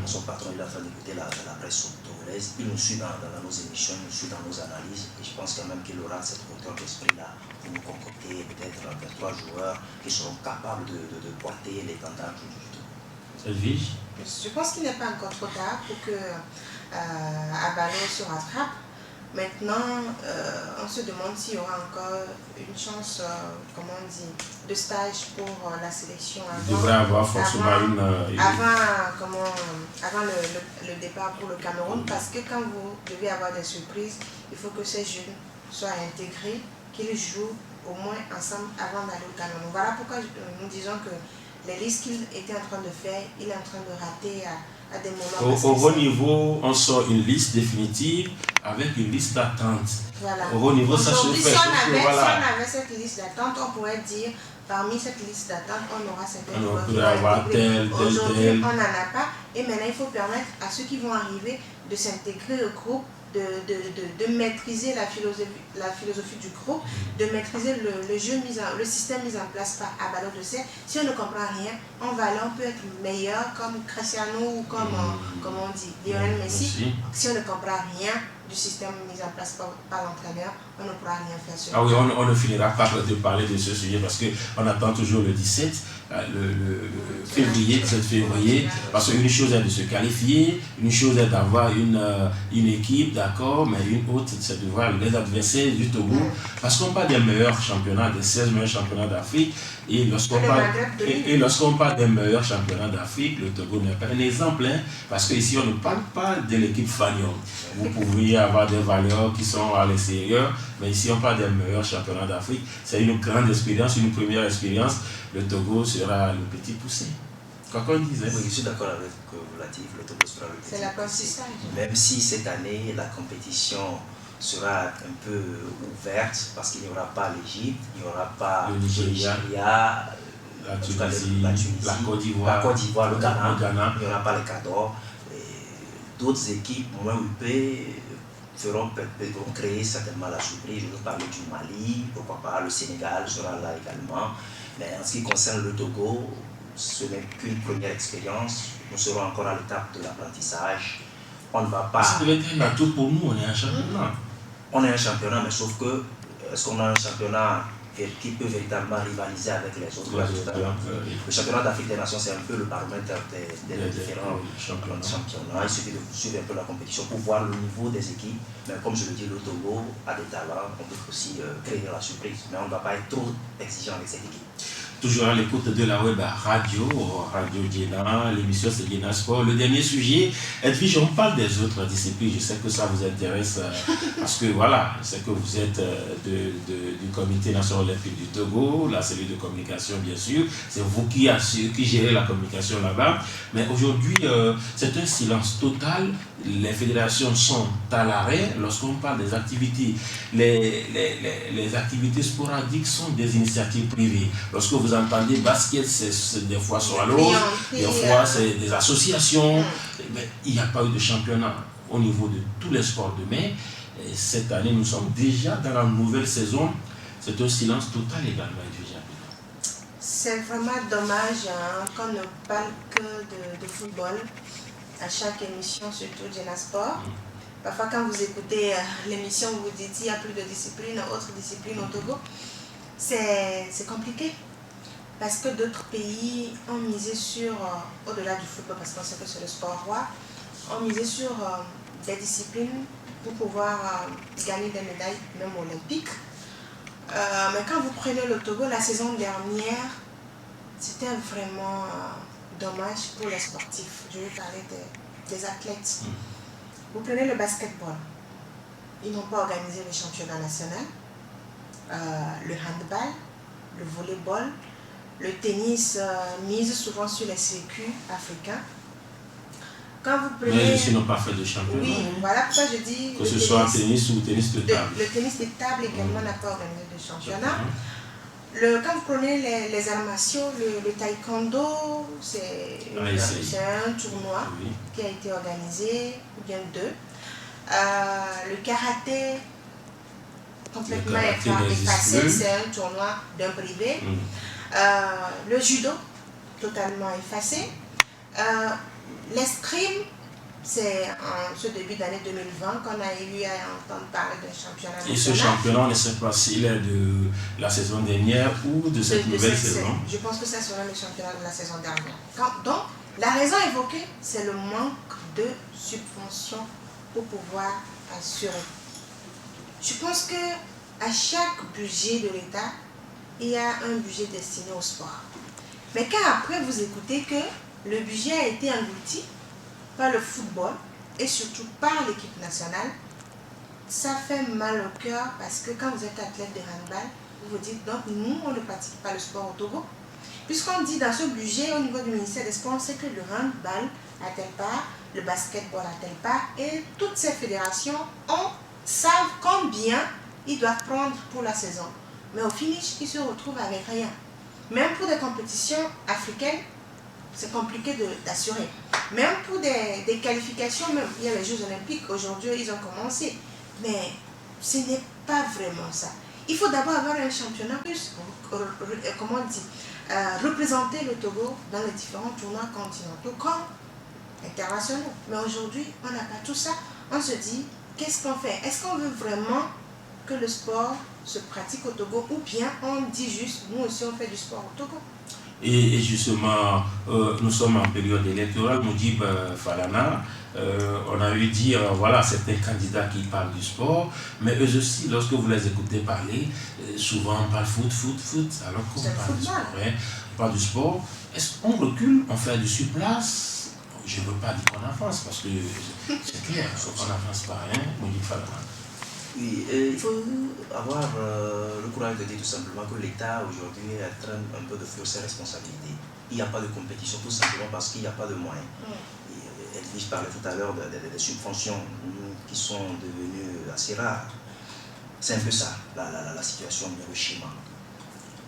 Son patron, il est en train d'écouter la presse togolaise. Il nous suit dans nos émissions, il nous suit dans nos analyses. Et je pense quand même qu'il aura cette hauteur d'esprit-là pour nous concocter peut-être 23 joueurs qui seront capables de porter l'étendard du tout. Edwige? Je pense qu'il n'est pas encore trop tard pour que Abalo se rattrape. Maintenant, on se demande s'il y aura encore une chance, comment on dit, de stage pour la sélection. Il devrait avoir forcément avant le départ pour le Cameroun, parce que quand vous devez avoir des surprises, il faut que ces jeunes soient intégrés, qu'ils jouent au moins ensemble avant d'aller au Cameroun. Voilà pourquoi nous disons que les listes qu'il était en train de faire, il est en train de rater à des moments. Au haut niveau, on sort une liste définitive avec une liste d'attente. Voilà. Au haut niveau, ça se fait. Si on avait cette liste d'attente, on pourrait dire, parmi cette liste d'attente, on aura certaines on pourrait avoir tel. Aujourd'hui, on n'en a pas. Et maintenant, il faut permettre à ceux qui vont arriver de s'intégrer au groupe, de maîtriser la philosophie du groupe, de maîtriser le système mis en place par Abalo de Serre. Si on ne comprend rien, on peut être meilleur comme Cristiano ou comme on dit, Lionel Messi. Si on ne comprend rien du système mis en place par l'entraîneur, on ne pourra rien faire sur. Ah oui, on ne finira pas de parler de ce sujet parce qu'on attend toujours le 17, le février, 17 février, parce qu'une chose est de se qualifier, une chose est d'avoir une équipe, d'accord, mais une autre, c'est de voir les adversaires du Togo, parce qu'on parle des meilleurs championnats, des 16 meilleurs championnats d'Afrique, et lorsqu'on parle des meilleurs championnats d'Afrique, le Togo n'est pas un exemple, parce qu'ici on ne parle pas de l'équipe Fagnon. Vous pouvez avoir des valeurs qui sont à l'extérieur, mais ici on parle des meilleurs championnats d'Afrique. C'est une grande expérience, une première expérience. Le Togo sera le petit poussé. Quoi qu'on disait. Oui, je suis d'accord avec Latif, le Togo sera le petit poussé. C'est l'apprentissage. Même si cette année, la compétition sera un peu ouverte, parce qu'il n'y aura pas l'Égypte, il n'y aura pas le Nigeria, la Tunisie, la Côte d'Ivoire, le Ghana, il n'y aura pas le Cador. D'autres équipes moins huppées feront créer certainement la surprise. Je veux parler du Mali, pourquoi pas, le Sénégal sera là également. Mais en ce qui concerne le Togo, ce n'est qu'une première expérience. Nous serons encore à l'étape de l'apprentissage. On ne va pas. Ça devait être un atout pour nous, on est un championnat. On est un championnat, mais sauf que, est-ce qu'on a un championnat qui peut véritablement rivaliser avec les autres? Le championnat d'Afrique des Nations, c'est un peu le paramètre des différents championnats. Il suffit de suivre un peu la compétition pour voir le niveau des équipes. Mais comme je le dis, le Togo a des talents, on peut aussi créer la surprise. Mais on ne va pas être trop exigeant avec cette équipe. Toujours à l'écoute de la web radio Djena, l'émission c'est Djena Sport. Le dernier sujet, Edwige, on parle des autres disciplines, je sais que ça vous intéresse parce que voilà, je sais que vous êtes du Comité national olympique du Togo, la cellule de communication bien sûr, c'est vous qui gérez la communication là-bas, mais aujourd'hui c'est un silence total, les fédérations sont à l'arrêt lorsqu'on parle des activités, les activités sporadiques sont des initiatives privées. Lorsque vous entendez basket, c'est des fois sur la l'eau, des fois c'est des associations, mais il n'y a pas eu de championnat au niveau de tous les sports de mai. Et cette année, nous sommes déjà dans la nouvelle saison. C'est un silence total également. C'est vraiment dommage qu'on ne parle que de football à chaque émission, surtout Djena Sport. Parfois, quand vous écoutez l'émission, vous vous dites qu'il y a plus de disciplines, autres disciplines au Togo. C'est compliqué. Parce que d'autres pays ont misé sur, au-delà du football, parce qu'on sait que c'est le sport roi, ont misé sur des disciplines pour pouvoir gagner des médailles, même olympiques. Mais quand vous prenez le Togo, la saison dernière, c'était vraiment dommage pour les sportifs. Je vais parler des athlètes. Vous prenez le basketball. Ils n'ont pas organisé le championnat national. Le handball, le volleyball, le tennis mise souvent sur les circuits africains. Quand vous prenez... Mais ils n'ont pas fait de championnat. Oui, voilà pourquoi je dis... Que ce soit tennis ou tennis de table. Le tennis de table également n'a pas organisé de championnat. Quand vous prenez les arts martiaux, le taekwondo, c'est un tournoi qui a été organisé, ou bien deux. Le karaté, complètement effacé, c'est un tournoi d'un privé. Le judo, totalement effacé. L'escrime, c'est en ce début d'année 2020 qu'on a eu à entendre parler d'un championnat national. Et ce championnat, on ne sait pas s'il est de la saison dernière ou de cette nouvelle saison. Je pense que ça sera le championnat de la saison dernière. Donc, la raison évoquée, c'est le manque de subventions pour pouvoir assurer. Je pense qu'à chaque budget de l'État, il y a un budget destiné au sport. Mais quand après vous écoutez que le budget a été englouti par le football et surtout par l'équipe nationale, ça fait mal au cœur parce que quand vous êtes athlète de handball, vous vous dites donc nous on ne pratique pas le sport au Togo. Puisqu'on dit dans ce budget au niveau du ministère des Sports, c'est que le handball à telle part, le basketball à telle part et toutes ces fédérations savent combien ils doivent prendre pour la saison. Mais au finish, ils se retrouvent avec rien. Même pour des compétitions africaines, c'est compliqué d'assurer. Même pour des qualifications, même il y a les Jeux Olympiques, aujourd'hui ils ont commencé. Mais ce n'est pas vraiment ça. Il faut d'abord avoir un championnat plus, comment on dit, représenter le Togo dans les différents tournois continentaux comme internationaux. Mais aujourd'hui, on n'a pas tout ça. On se dit, qu'est-ce qu'on fait? Est-ce qu'on veut vraiment que le sport se pratique au Togo ou bien on dit juste, nous aussi on fait du sport au Togo? Et justement, nous sommes en période électorale, Moudjib Falana, on a eu dire, voilà, certains candidats qui parlent du sport, mais eux aussi, lorsque vous les écoutez parler, souvent on parle foot, alors qu'on parle du sport. Hein, on parle du sport. Est-ce qu'on recule, on fait du surplace? Je ne veux pas dire qu'on avance, parce que c'est clair, on n'avance pas, hein, Moudjib Falana. Oui, il faut avoir le courage de dire tout simplement que l'État aujourd'hui est en train un peu de fuir ses responsabilités. Il n'y a pas de compétition tout simplement parce qu'il n'y a pas de moyens. Je parlais tout à l'heure des subventions qui sont devenues assez rares. C'est un peu ça, la situation de Hiroshima.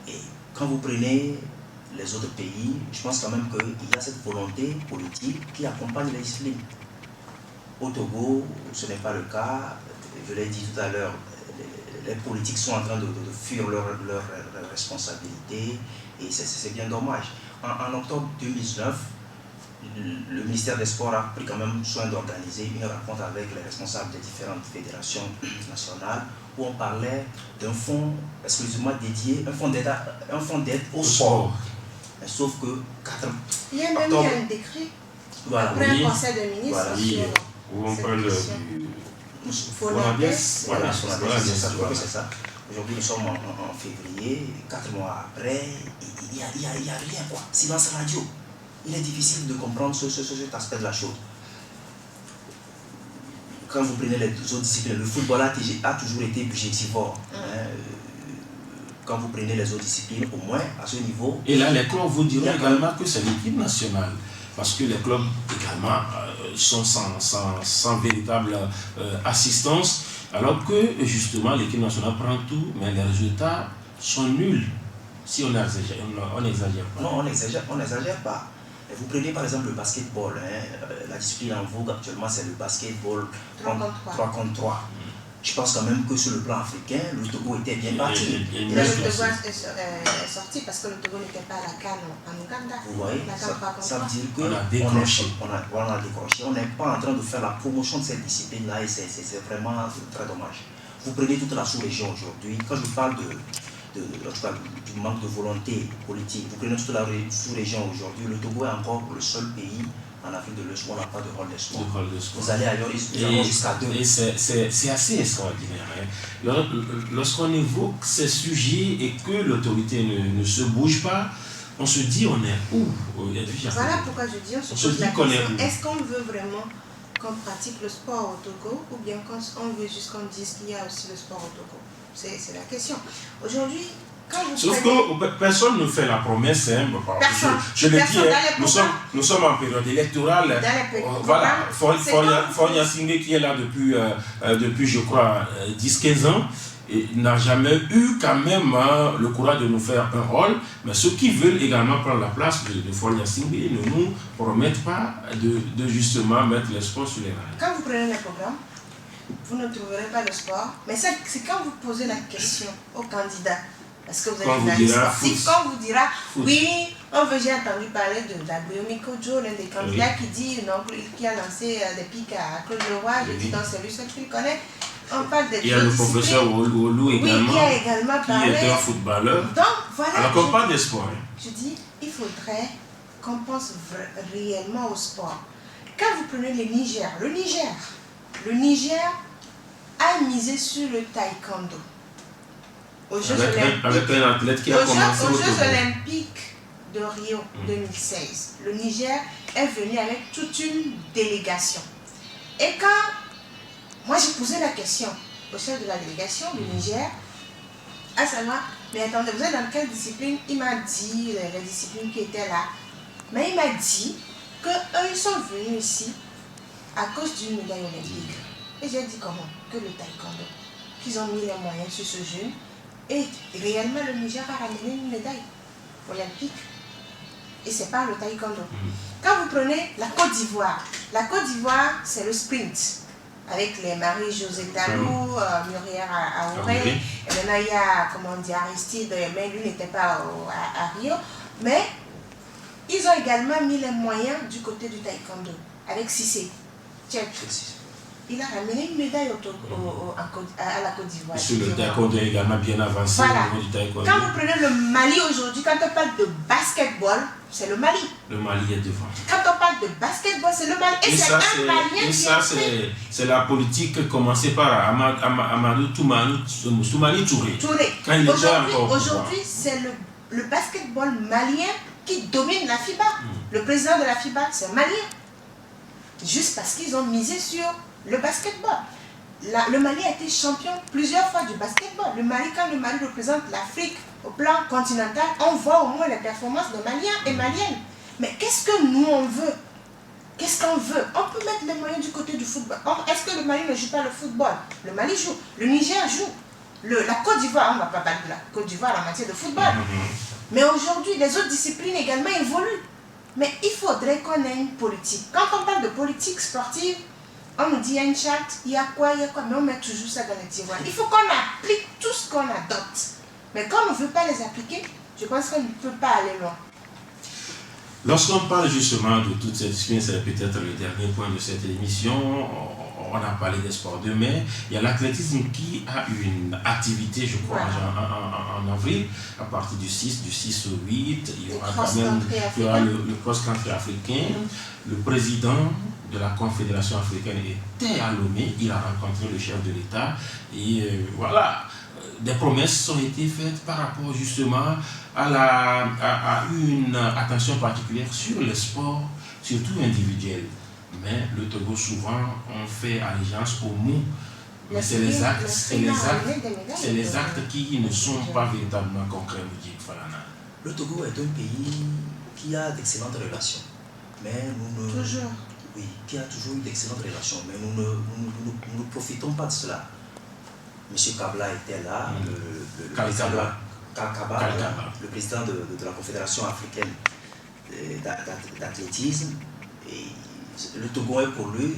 Et quand vous prenez les autres pays, je pense quand même qu'il y a cette volonté politique qui accompagne les disciplines. Au Togo, ce n'est pas le cas. Je l'ai dit tout à l'heure, les politiques sont en train de fuir leurs responsabilités et c'est bien dommage. En octobre 2019, le ministère des Sports a pris quand même soin d'organiser une rencontre avec les responsables des différentes fédérations nationales où on parlait d'un fonds exclusivement dédié, un fonds d'aide au sport. Mais sauf que il y a même eu un décret après un conseil de ministres où on parle voilà, c'est ça. Aujourd'hui, nous sommes en février, 4 mois après, il n'y a rien, quoi. Silence radio. Il est difficile de comprendre cet aspect de la chose. Quand vous prenez les autres disciplines, le football a toujours été budgétivore. Quand vous prenez les autres disciplines, au moins à ce niveau. Et là, les clubs vous diront également que c'est l'équipe nationale. Parce que les clubs également sont sans véritable assistance, alors que justement l'équipe nationale prend tout, mais les résultats sont nuls. Si on n'exagère pas. Non, on n'exagère pas. Et vous prenez par exemple le basketball, la discipline en vogue actuellement c'est le basketball 3 contre 3. Je pense quand même que sur le plan africain, le Togo était bien parti. Le Togo est sorti parce que le Togo n'était pas à la CAN en Ouganda. Vous voyez, ça veut dire qu'on a décroché. On n'est pas en train de faire la promotion de cette discipline-là et c'est vraiment très dommage. Vous prenez toute la sous-région aujourd'hui, quand je parle du manque de volonté politique, vous prenez toute la sous-région aujourd'hui, le Togo est encore le seul pays en Afrique de l'Ouest, on n'a pas de hall d'espoir. De Vous allez ailleurs, ils allons jusqu'à 2. Et c'est assez extraordinaire. Hein. Lorsqu'on évoque ces sujets et que l'autorité ne se bouge pas, on se dit on est où? Voilà pourquoi je dis, on se pose la question, est-ce qu'on veut vraiment qu'on pratique le sport au Togo ou bien on veut juste qu'on dise qu'il y a aussi le sport au Togo? C'est la question. Aujourd'hui, sauf que personne ne fait la promesse. Hein, je le dis, nous sommes en période électorale. Voilà, Fonya Singé qui est là depuis je crois, 10-15 ans, n'a jamais eu quand même le courage de nous faire un rôle. Mais ceux qui veulent également prendre la place de Fonya Singé ne nous promettent pas de justement mettre les sports sur les rails. Quand vous prenez les programmes, vous ne trouverez pas le sport. Mais c'est quand vous posez la question aux candidats. Est-ce que vous êtes journaliste sportif? Quand on vous dira, oui, j'ai entendu parler de Dagbiomi Kojo, l'un des candidats qui dit, non, qui a lancé des pics à Claude Leroy, je dis, non, c'est lui seul qui le connaît. On parle des il y a le professeur Olou également, qui a également parlé. Qui est un footballeur. Donc, voilà. Alors qu'on parle des sports. Je dis, il faudrait qu'on pense réellement au sport. Quand vous prenez le Niger a misé sur le taekwondo. Avec un athlète qui a commencé aux Jeux Olympiques de Rio 2016, le Niger est venu avec toute une délégation. Et quand moi j'ai posé la question au chef de la délégation du Niger, à savoir, mais attendez, vous êtes dans quelle discipline? Il m'a dit les disciplines qui étaient là, mais il m'a dit qu'eux ils sont venus ici à cause d'une médaille olympique. Et j'ai dit comment? Que le taekwondo, qu'ils ont mis les moyens sur ce jeu. Et réellement, le Niger a ramené une médaille olympique. Et c'est pas le taekwondo. Quand vous prenez la Côte d'Ivoire, c'est le sprint. Avec les Marie-Josée Talou, Muriel Aouré. Et maintenant, il y a, Aristide, mais lui n'était pas à Rio. Mais ils ont également mis les moyens du côté du taekwondo. Avec Cissé. Il a ramené une médaille à la Côte d'Ivoire. Sur le taekwondo est également bien avancé au niveau du taekwondo. Quand vous prenez le Mali aujourd'hui, quand on parle de basketball, c'est le Mali. Le Mali est devant. Quand on parle de basketball, c'est le Mali. Et c'est un Malien qui ça, c'est la politique commencée par Amadou Toumani Touré. Aujourd'hui, c'est le basketball malien qui domine la FIBA. Le président de la FIBA, c'est malien. Juste parce qu'ils ont misé sur le basketball. Le Mali a été champion plusieurs fois du basketball. Quand le Mali représente l'Afrique au plan continental, on voit au moins les performances de Maliens et Maliennes. Mais qu'est-ce que nous on veut? Qu'est-ce qu'on veut? On peut mettre les moyens du côté du football. Est-ce que le Mali ne joue pas le football? Le Mali joue. Le Niger joue. La Côte d'Ivoire, on ne va pas parler de la Côte d'Ivoire en matière de football. Mais aujourd'hui, les autres disciplines également évoluent. Mais il faudrait qu'on ait une politique. Quand on parle de politique sportive, on nous dit il y a une charte, il y a quoi, mais on met toujours ça dans les tiroirs. Il faut qu'on applique tout ce qu'on adopte. Mais quand on ne veut pas les appliquer, je pense qu'on ne peut pas aller loin. Lorsqu'on parle justement de toutes ces disciplines, c'est peut-être le dernier point de cette émission. On a parlé des sports de mer. Il y a l'athlétisme qui a une activité, je crois, en avril, à partir du 6 au 8. Il y aura quand même le cross-country africain. Le président de la Confédération africaine était à Lomé. Il a rencontré le chef de l'État. Et voilà, des promesses ont été faites par rapport justement à une attention particulière sur les sports, surtout individuels. Mais le Togo, souvent, on fait allégeance aux mots. Mais c'est les actes qui ne sont pas véritablement concrets, vous dites, Falana. Le Togo est un pays qui a d'excellentes relations. Mais nous ne... Toujours. Oui, qui a toujours eu d'excellentes relations. Mais nous ne profitons pas de cela. M. Kabla était là, le président de la Confédération africaine d'athlétisme. Et le Togo est pour lui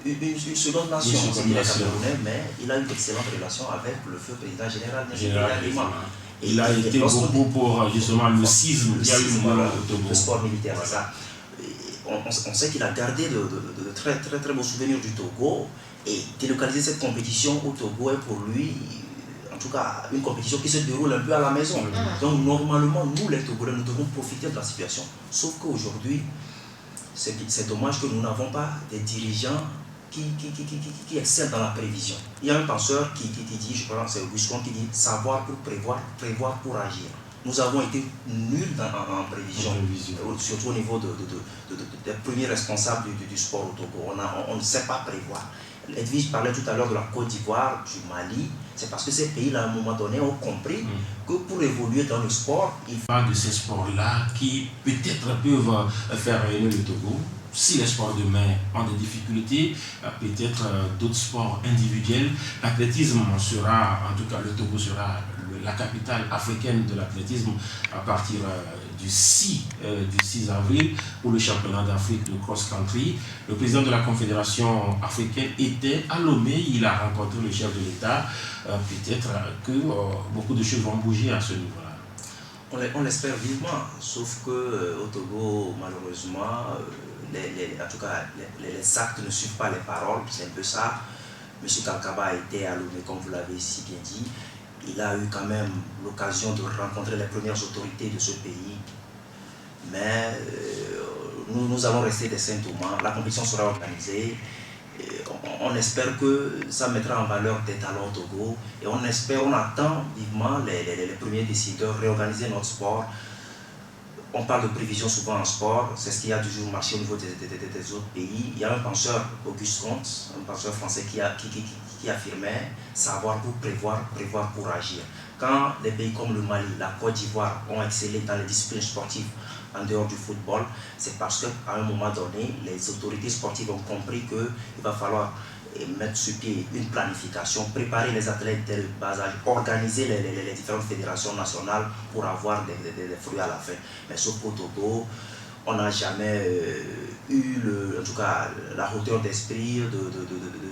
une seconde nation. Il est camerounais, mais il a eu d'excellentes relations avec le feu président général. Il a été beaucoup pour justement le sisme qu'il y a eu au Togo. Le sport militaire, c'est ça. On sait qu'il a gardé de très, très, très beaux souvenirs du Togo. Et délocaliser cette compétition au Togo est pour lui, en tout cas, une compétition qui se déroule un peu à la maison. Donc normalement, nous les Togolais, nous devons profiter de la situation. Sauf qu'aujourd'hui, c'est dommage que nous n'avons pas des dirigeants qui excellent dans la prévision. Il y a un penseur qui dit, je pense que c'est Auguste Comte qui dit savoir pour prévoir, prévoir pour agir. Nous avons été nuls en prévision, surtout au niveau des premiers responsables du sport au Togo. On ne sait pas prévoir. Edwige parlait tout à l'heure de la Côte d'Ivoire, du Mali. C'est parce que ces pays-là, à un moment donné, ont compris que pour évoluer dans le sport, il faut de ces sports-là qui peut-être peuvent faire rayonner le Togo. Si les sports de main ont des difficultés, peut-être d'autres sports individuels. L'athlétisme sera, en tout cas le Togo sera la capitale africaine de l'athlétisme à partir du 6 avril pour le championnat d'Afrique de cross-country. Le président de la Confédération africaine était à Lomé, il a rencontré le chef de l'État. Peut-être que beaucoup de choses vont bouger à ce niveau-là. On l'espère vivement, sauf qu'au Togo, malheureusement, en tout cas, les actes ne suivent pas les paroles, c'est un peu ça. M. Kalkaba a été à Lomé, comme vous l'avez si bien dit. Il a eu quand même l'occasion de rencontrer les premières autorités de ce pays. Mais nous allons rester des saints-Thomas. La compétition sera organisée. On espère que ça mettra en valeur des talents au Togo. Et on attend vivement les premiers décideurs réorganiser notre sport. On parle de prévision souvent en sport, c'est ce qui a toujours marché au niveau des autres pays. Il y a un penseur, Auguste Comte, un penseur français qui affirmait savoir pour prévoir, prévoir pour agir. Quand des pays comme le Mali, la Côte d'Ivoire ont excellé dans les disciplines sportives en dehors du football, c'est parce qu'à un moment donné, les autorités sportives ont compris qu'il va falloir mettre sur pied une planification, préparer les athlètes dès le bas âge, organiser les différentes fédérations nationales pour avoir des fruits à la fin. Mais sauf qu'au Togo, on n'a jamais eu en tout cas la hauteur d'esprit de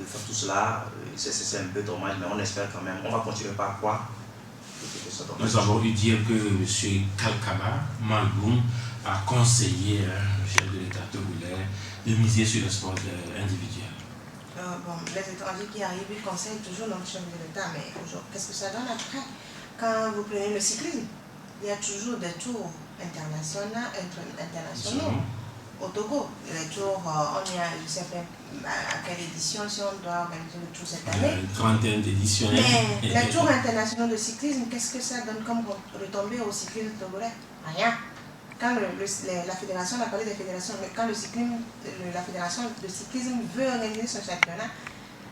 faire tout cela. C'est un peu dommage, mais on espère quand même. On va continuer par croire. Nous avons dû dire que M. Kalkaba Malboum a conseillé le chef de l'État togolais de miser sur le sport individuel. Les étrangers qui arrivent, ils conseillent toujours notre chef de l'État, mais qu'est-ce que ça donne après? Quand vous prenez le cyclisme, il y a toujours des tours internationaux. Au Togo, les tours, on est à, je ne sais pas à quelle édition, si on doit organiser le tour cette année. Une trentaine d'éditions. Mais les tours internationaux de cyclisme, qu'est-ce que ça donne comme retombée au cyclisme togolais? Rien. Quand la fédération, on a parlé des fédérations, mais quand la fédération de cyclisme veut organiser son championnat,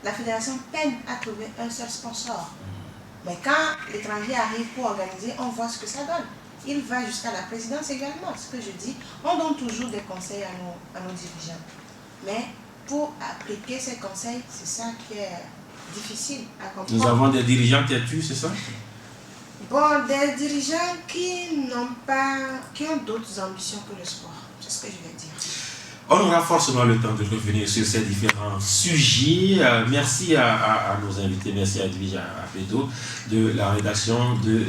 la fédération peine à trouver un seul sponsor. Mais quand l'étranger arrive pour organiser, on voit ce que ça donne. Il va jusqu'à la présidence également, ce que je dis. On donne toujours des conseils à nos dirigeants. Mais pour appliquer ces conseils, c'est ça qui est difficile à comprendre. Nous avons des dirigeants têtus, c'est ça? Bon, des dirigeants qui ont d'autres ambitions que le sport. C'est ce que je vais dire. On aura forcément le temps de revenir sur ces différents sujets. Merci à nos invités, merci à Edwige Apedo de la rédaction de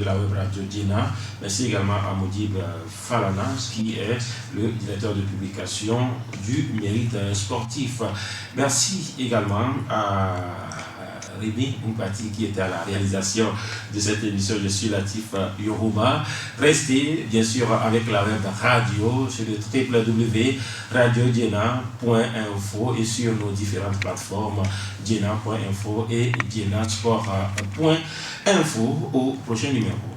la web radio Djena. Merci également à Modib Falana, qui est le directeur de publication du Mérite sportif. Merci également à Rémi Mpati qui était à la réalisation de cette émission. Je suis Latif Yoruba. Restez bien sûr avec la web radio sur le www.radiodjena.info et sur nos différentes plateformes djena.info et djenasport.info. Au prochain numéro.